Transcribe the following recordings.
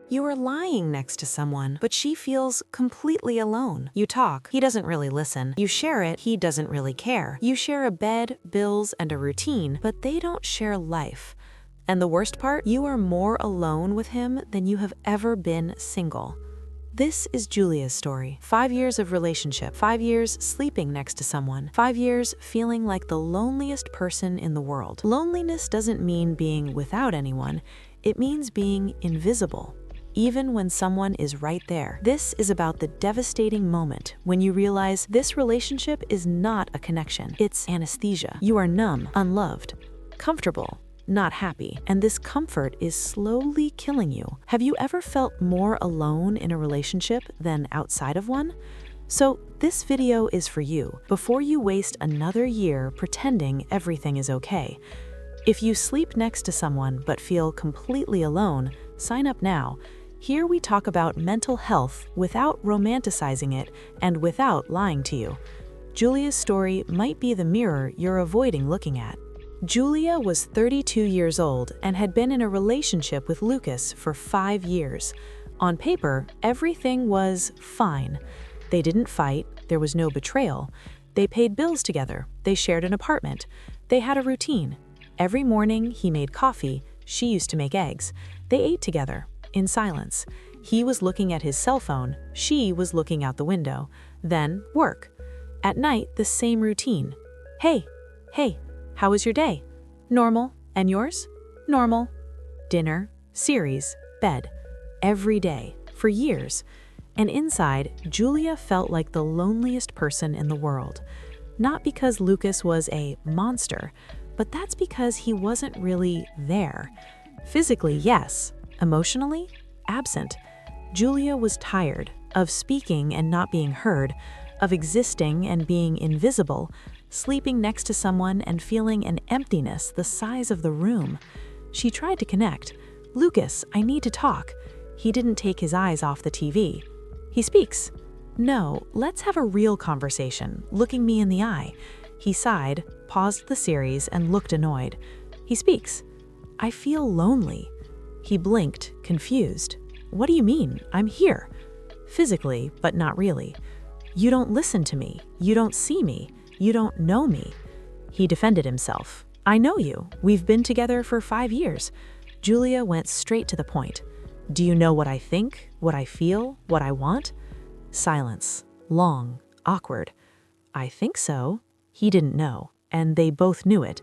You are lying next to someone, but she feels completely alone. You talk, he doesn't really listen. You share it, he doesn't really care. You share a bed, bills, and a routine, but they don't share life. And the worst part, you are more alone with him than you have ever been single. This is Julia's story. 5 years of relationship, 5 years sleeping next to someone, 5 years feeling like the loneliest person in the world. Loneliness doesn't mean being without anyone, it means being invisible, even when someone is right there. This is about the devastating moment when you realize this relationship is not a connection. It's anesthesia. You are numb, unloved, comfortable, not happy, and this comfort is slowly killing you. Have you ever felt more alone in a relationship than outside of one? So this video is for you, before you waste another year pretending everything is okay. If you sleep next to someone but feel completely alone, sign up now. Here we talk about mental health without romanticizing it and without lying to you. Julia's story might be the mirror you're avoiding looking at. Julia was 32 years old and had been in a relationship with Lucas for 5 years. On paper, everything was fine. They didn't fight, there was no betrayal. They paid bills together, they shared an apartment, they had a routine. Every morning he made coffee, she used to make eggs. They ate together, in silence. He was looking at his cell phone, she was looking out the window. Then work. At night, the same routine. Hey, how was your day? Normal. And yours? Normal. Dinner, series, bed. Every day, for years. And inside, Julia felt like the loneliest person in the world. Not because Lucas was a monster, but that's because he wasn't really there. Physically, yes. Emotionally, absent. Julia was tired of speaking and not being heard, of existing and being invisible, sleeping next to someone and feeling an emptiness the size of the room. She tried to connect. Lucas, I need to talk. He didn't take his eyes off the TV. He speaks. No, let's have a real conversation, looking me in the eye. He sighed, paused the series, and looked annoyed. He speaks. I feel lonely. He blinked, confused. What do you mean? I'm here. Physically, but not really. You don't listen to me. You don't see me. You don't know me. He defended himself. I know you. We've been together for 5 years. Julia went straight to the point. Do you know what I think, what I feel, what I want? Silence. Long, awkward. I think so. He didn't know, and they both knew it.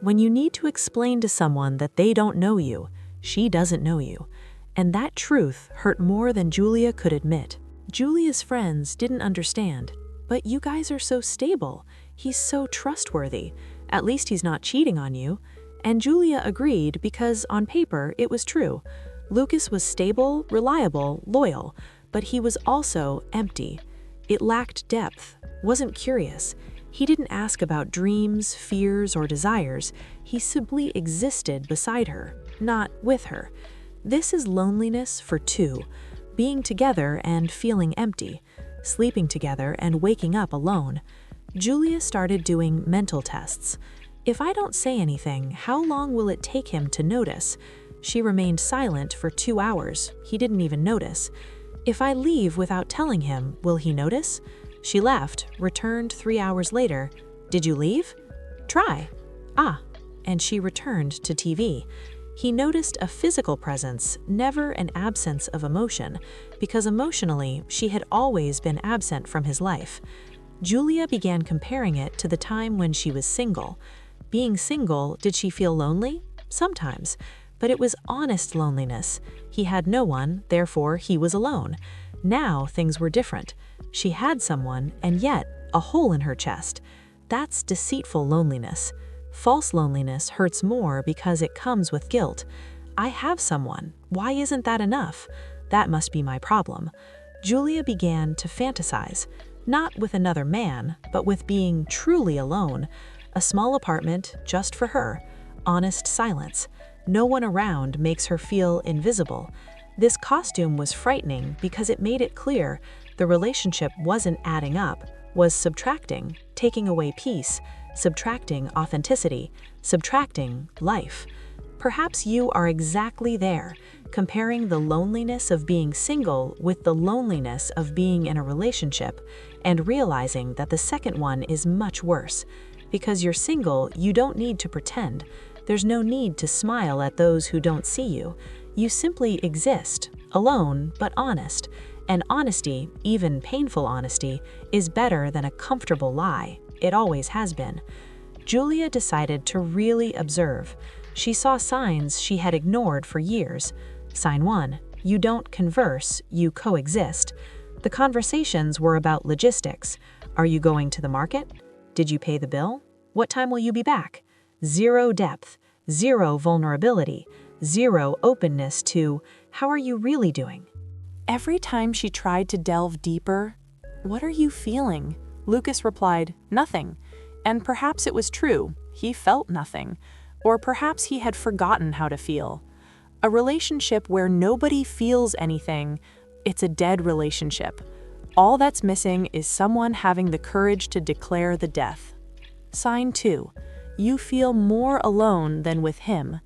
When you need to explain to someone that they don't know you, she doesn't know you. And that truth hurt more than Julia could admit. Julia's friends didn't understand. But you guys are so stable. He's so trustworthy. At least he's not cheating on you. And Julia agreed because on paper it was true. Lucas was stable, reliable, loyal, but he was also empty. It lacked depth, wasn't curious. He didn't ask about dreams, fears, or desires. He simply existed beside her, not with her. This is loneliness for two, being together and feeling empty. Sleeping together and waking up alone. Julia started doing mental tests. If I don't say anything, how long will it take him to notice? She remained silent for 2 hours. He didn't even notice. If I leave without telling him, will he notice? She left, returned 3 hours later. Did you leave? Try. Ah, and she returned to TV. He noticed a physical presence, never an absence of emotion, because emotionally, she had always been absent from his life. Julia began comparing it to the time when she was single. Being single, did she feel lonely? Sometimes. But it was honest loneliness. He had no one, therefore he was alone. Now things were different. She had someone, and yet a hole in her chest. That's deceitful loneliness. False loneliness hurts more because it comes with guilt. I have someone. Why isn't that enough? That must be my problem. Julia began to fantasize, not with another man, but with being truly alone. A small apartment just for her. Honest silence. No one around makes her feel invisible. This costume was frightening because it made it clear the relationship wasn't adding up, was subtracting, taking away peace, subtracting authenticity, subtracting life. Perhaps you are exactly there, comparing the loneliness of being single with the loneliness of being in a relationship, and realizing that the second one is much worse. Because you're single, you don't need to pretend. There's no need to smile at those who don't see you. You simply exist, alone but honest. And honesty, even painful honesty, is better than a comfortable lie. It always has been. Julia decided to really observe. She saw signs she had ignored for years. Sign 1, you don't converse, you coexist. The conversations were about logistics. Are you going to the market? Did you pay the bill? What time will you be back? Zero depth, zero vulnerability, zero openness to, how are you really doing? Every time she tried to delve deeper, "What are you feeling?" Lucas replied, "Nothing." And perhaps it was true, he felt nothing. Or perhaps he had forgotten how to feel. A relationship where nobody feels anything, it's a dead relationship. All that's missing is someone having the courage to declare the death. Sign 2, you feel more alone than with him.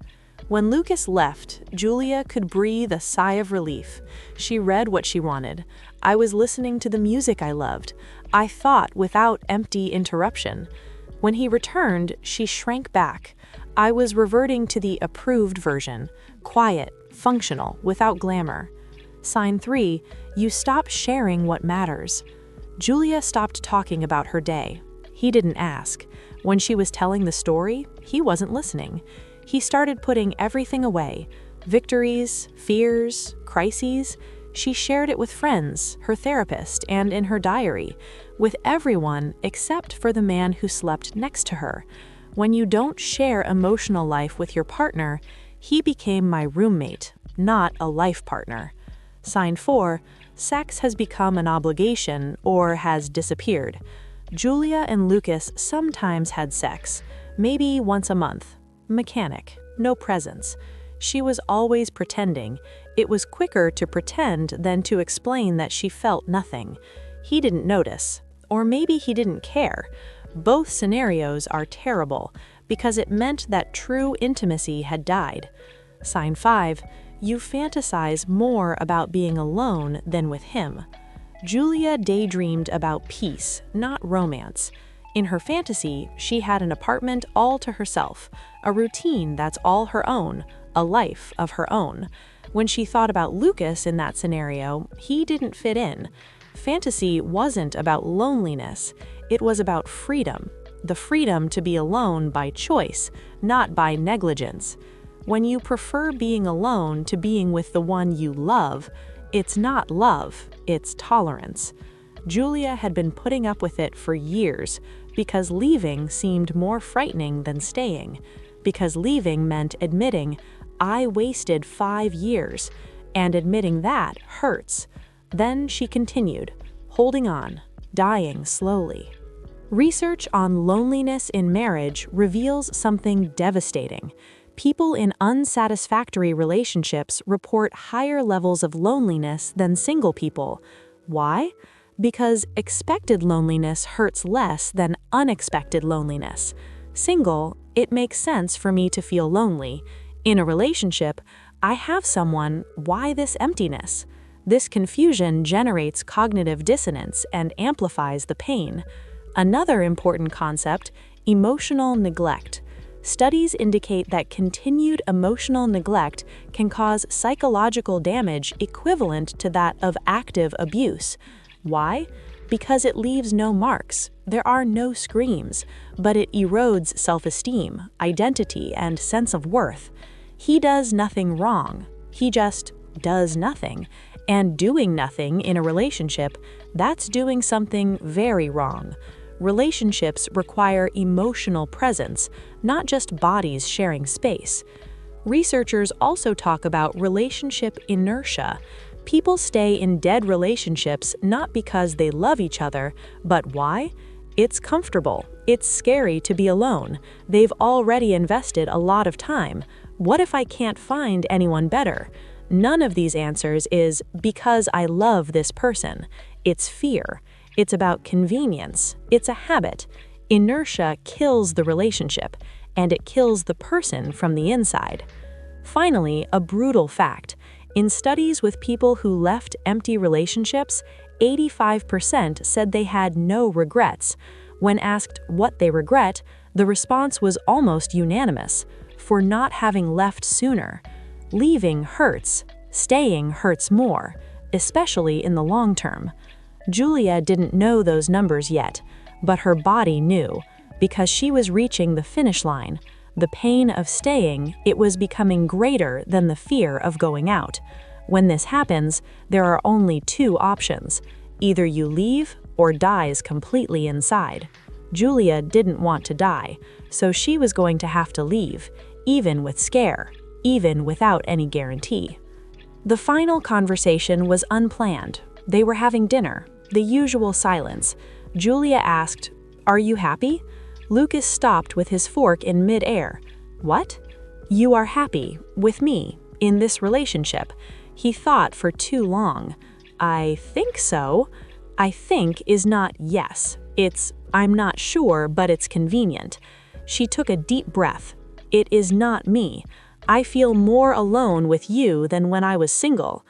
When Lucas left, Julia could breathe a sigh of relief. She read what she wanted. I was listening to the music I loved. I thought without empty interruption. When he returned, she shrank back. I was reverting to the approved version, quiet, functional, without glamour. Sign 3, you stop sharing what matters. Julia stopped talking about her day. He didn't ask. When she was telling the story, he wasn't listening. He started putting everything away. Victories, fears, crises. She shared it with friends, her therapist, and in her diary. With everyone except for the man who slept next to her. When you don't share emotional life with your partner, he became my roommate, not a life partner. Sign 4, sex has become an obligation or has disappeared. Julia and Lucas sometimes had sex, maybe once a month. Mechanic, no presence. She was always pretending. It was quicker to pretend than to explain that she felt nothing. He didn't notice, or maybe he didn't care. Both scenarios are terrible because it meant that true intimacy had died. Sign 5, you fantasize more about being alone than with him. Julia daydreamed about peace, not romance. In her fantasy, she had an apartment all to herself, a routine that's all her own, a life of her own. When she thought about Lucas in that scenario, he didn't fit in. Fantasy wasn't about loneliness, it was about freedom. The freedom to be alone by choice, not by negligence. When you prefer being alone to being with the one you love, it's not love, it's tolerance. Julia had been putting up with it for years because leaving seemed more frightening than staying. Because leaving meant admitting, I wasted 5 years, and admitting that hurts. Then she continued, holding on, dying slowly. Research on loneliness in marriage reveals something devastating. People in unsatisfactory relationships report higher levels of loneliness than single people. Why? Because expected loneliness hurts less than unexpected loneliness. Single, it makes sense for me to feel lonely. In a relationship, I have someone, why this emptiness? This confusion generates cognitive dissonance and amplifies the pain. Another important concept, emotional neglect. Studies indicate that continued emotional neglect can cause psychological damage equivalent to that of active abuse. Why? Because it leaves no marks. There are no screams, but it erodes self-esteem, identity, and sense of worth. He does nothing wrong. He just does nothing. And doing nothing in a relationship, that's doing something very wrong. Relationships require emotional presence, not just bodies sharing space. Researchers also talk about relationship inertia. People stay in dead relationships not because they love each other, but why? It's comfortable. It's scary to be alone. They've already invested a lot of time. What if I can't find anyone better? None of these answers is because I love this person. It's fear. It's about convenience. It's a habit. Inertia kills the relationship, and it kills the person from the inside. Finally, a brutal fact. In studies with people who left empty relationships, 85% said they had no regrets. When asked what they regret, the response was almost unanimous: for not having left sooner. Leaving hurts. Staying hurts more, especially in the long term. Julia didn't know those numbers yet, but her body knew, because she was reaching the finish line. The pain of staying, it was becoming greater than the fear of going out. When this happens, there are only two options. Either you leave or dies completely inside. Julia didn't want to die, so she was going to have to leave, even with scare, even without any guarantee. The final conversation was unplanned. They were having dinner, the usual silence. Julia asked, "Are you happy?" Lucas stopped with his fork in mid-air. "What?" "You are happy, with me, in this relationship." He thought for too long. "I think so." "I think" is not yes. It's "I'm not sure, but it's convenient." She took a deep breath. "It is not me. I feel more alone with you than when I was single."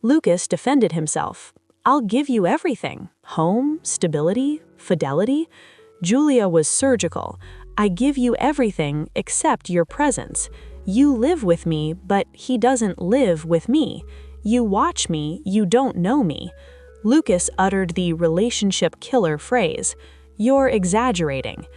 Lucas defended himself. "I'll give you everything. Home, stability, fidelity." Julia was surgical. "I give you everything except your presence. You live with me, but he doesn't live with me. You watch me, you don't know me." Lucas uttered the relationship killer phrase. "You're exaggerating.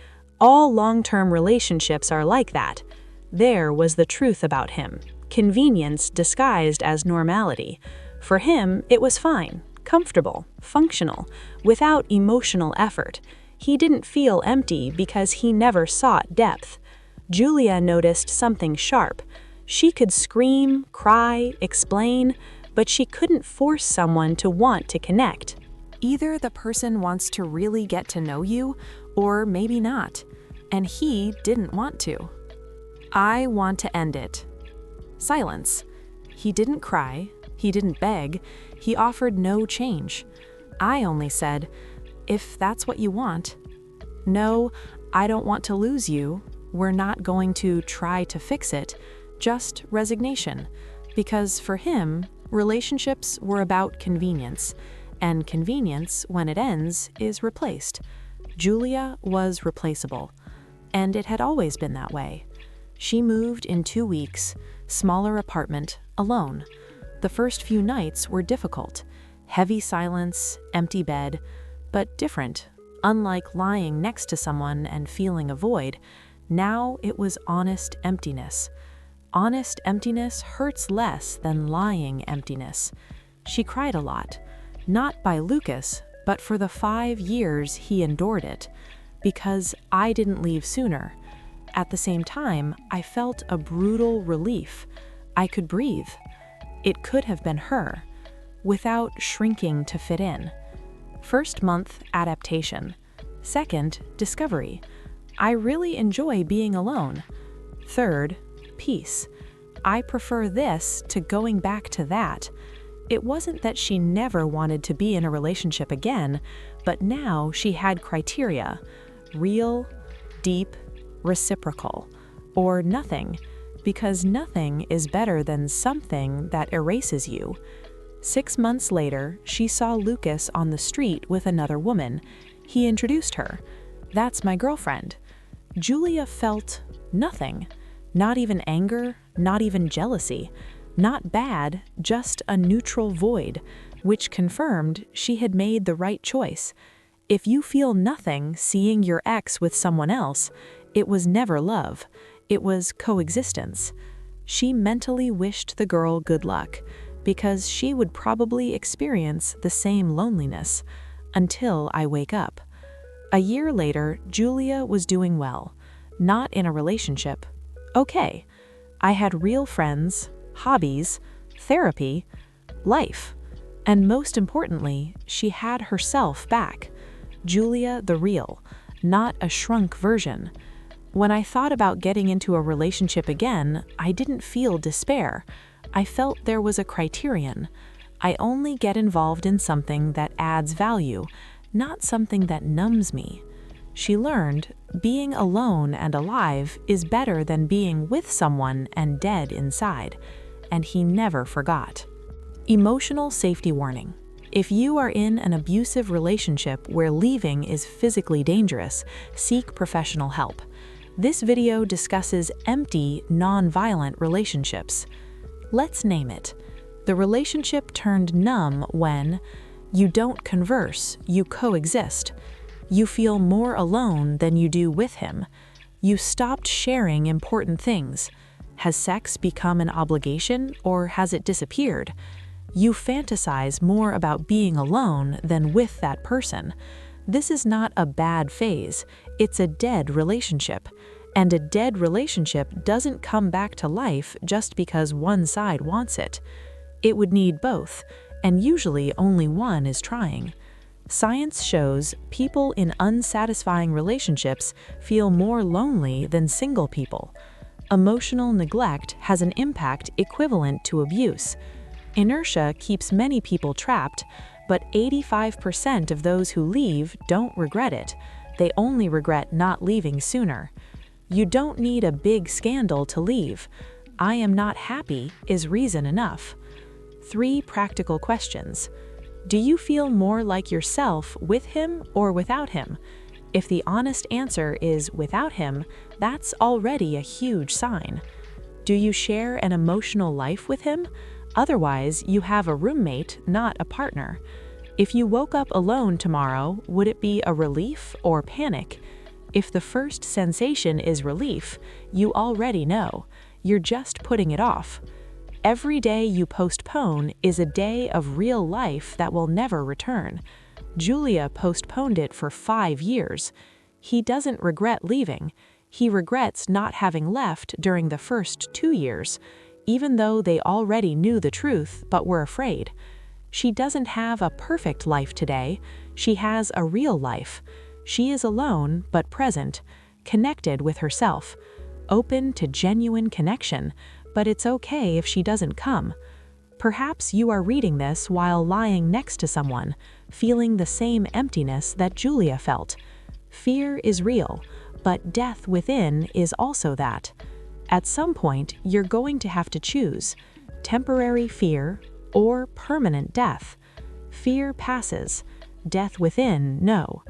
All long-term relationships are like that." There was the truth about him. Convenience disguised as normality. For him, it was fine, comfortable, functional, without emotional effort. He didn't feel empty because he never sought depth. Julia noticed something sharp. She could scream, cry, explain, but she couldn't force someone to want to connect. Either the person wants to really get to know you, or maybe not. And he didn't want to. "I want to end it." Silence. He didn't cry. He didn't beg. He offered no change. I only said, "If that's what you want." "No, I don't want to lose you. We're not going to try to fix it. Just resignation." Because for him, relationships were about convenience, and convenience, when it ends, is replaced. Julia was replaceable, and it had always been that way. She moved in 2 weeks, smaller apartment, alone. The first few nights were difficult. Heavy silence, empty bed, but different. Unlike lying next to someone and feeling a void, now it was honest emptiness. Honest emptiness hurts less than lying emptiness. She cried a lot, not by Lucas, but for the 5 years he endured it, because I didn't leave sooner. At the same time, I felt a brutal relief. I could breathe. It could have been her, without shrinking to fit in. First month, adaptation. Second, discovery. I really enjoy being alone. Third, peace. I prefer this to going back to that. It wasn't that she never wanted to be in a relationship again, but now she had criteria: real, deep, reciprocal, or nothing, because nothing is better than something that erases you. 6 months later, she saw Lucas on the street with another woman. He introduced her. "That's my girlfriend." Julia felt nothing. Not even anger, not even jealousy. Not bad, just a neutral void, which confirmed she had made the right choice. If you feel nothing seeing your ex with someone else, it was never love. It was coexistence. She mentally wished the girl good luck, because she would probably experience the same loneliness until I wake up. A year later, Julia was doing well. Not in a relationship. Okay. I had real friends, hobbies, therapy, life. And most importantly, she had herself back. Julia the real, not a shrunk version. When I thought about getting into a relationship again, I didn't feel despair. I felt there was a criterion. I only get involved in something that adds value, not something that numbs me. She learned being alone and alive is better than being with someone and dead inside, and he never forgot. Emotional safety warning. If you are in an abusive relationship where leaving is physically dangerous, seek professional help. This video discusses empty, non-violent relationships. Let's name it. The relationship turned numb when you don't converse, you coexist. You feel more alone than you do with him. You stopped sharing important things. Has sex become an obligation, or has it disappeared? You fantasize more about being alone than with that person. This is not a bad phase, it's a dead relationship. And a dead relationship doesn't come back to life just because one side wants it. It would need both, and usually only one is trying. Science shows people in unsatisfying relationships feel more lonely than single people. Emotional neglect has an impact equivalent to abuse. Inertia keeps many people trapped, but 85% of those who leave don't regret it. They only regret not leaving sooner. You don't need a big scandal to leave. I am not happy is reason enough. 3 practical questions. Do you feel more like yourself with him or without him? If the honest answer is without him, that's already a huge sign. Do you share an emotional life with him? Otherwise, you have a roommate, not a partner. If you woke up alone tomorrow, would it be a relief or panic? If the first sensation is relief, you already know. You're just putting it off. Every day you postpone is a day of real life that will never return. Julia postponed it for 5 years. He doesn't regret leaving. He regrets not having left during the first 2 years, even though they already knew the truth but were afraid. She doesn't have a perfect life today. She has a real life. She is alone but present, connected with herself, open to genuine connection, but it's okay if she doesn't come. Perhaps you are reading this while lying next to someone, feeling the same emptiness that Julia felt. Fear is real, but death within is also that. At some point, you're going to have to choose temporary fear or permanent death. Fear passes, death within, no.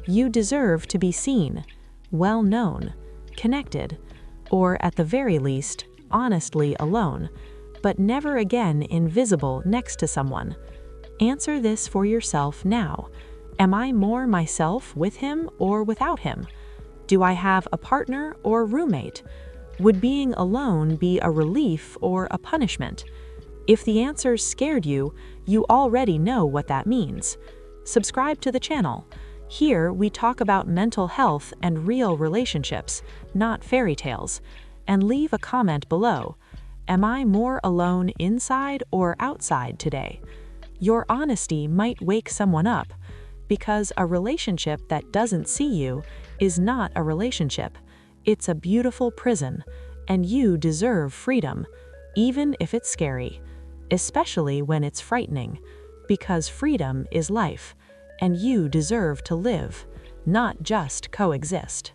You deserve to be seen, well known, connected, or at the very least, honestly alone, but never again invisible next to someone. Answer this for yourself now. Am I more myself with him or without him? Do I have a partner or roommate? Would being alone be a relief or a punishment? If the answers scared you, you already know what that means. Subscribe to the channel. Here we talk about mental health and real relationships, not fairy tales. And leave a comment below. Am I more alone inside or outside today? Your honesty might wake someone up, because a relationship that doesn't see you is not a relationship. It's a beautiful prison, and you deserve freedom, even if it's scary, especially when it's frightening, because freedom is life, and you deserve to live, not just coexist.